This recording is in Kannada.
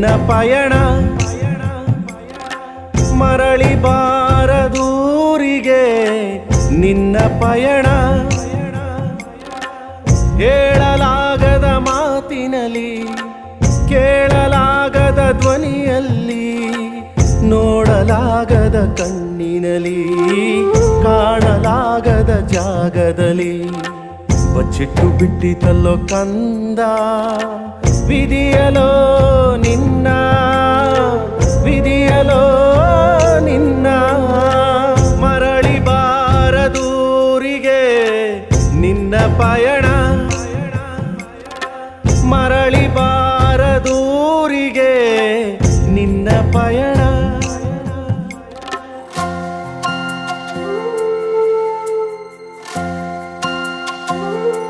ನಿನ್ನ ಪಯಣ ಮರಳಿ ಬಾರದೂರಿಗೆ ನಿನ್ನ ಪಯಣ ಹೇಳಲಾಗದ ಮಾತಿನಲ್ಲಿ ಕೇಳಲಾಗದ ಧ್ವನಿಯಲ್ಲಿ ನೋಡಲಾಗದ ಕಣ್ಣಿನಲ್ಲಿ ಕಾಣಲಾಗದ ಜಾಗದಲ್ಲಿ ಬಚ್ಚಿಟ್ಟು ಬಿಟ್ಟಿತಲ್ಲೋ ಕಂದ ವಿಧಿಯಲೋ ನಿನ್ನ ವಿಧಿಯಲೋ ನಿನ್ನ ಮರಳಿ ಬಾರದೂರಿಗೆ ನಿನ್ನ ಪಯಣ ಮರಳಿ ಬಾರದೂರಿಗೆ ನಿನ್ನ ಪಯಣ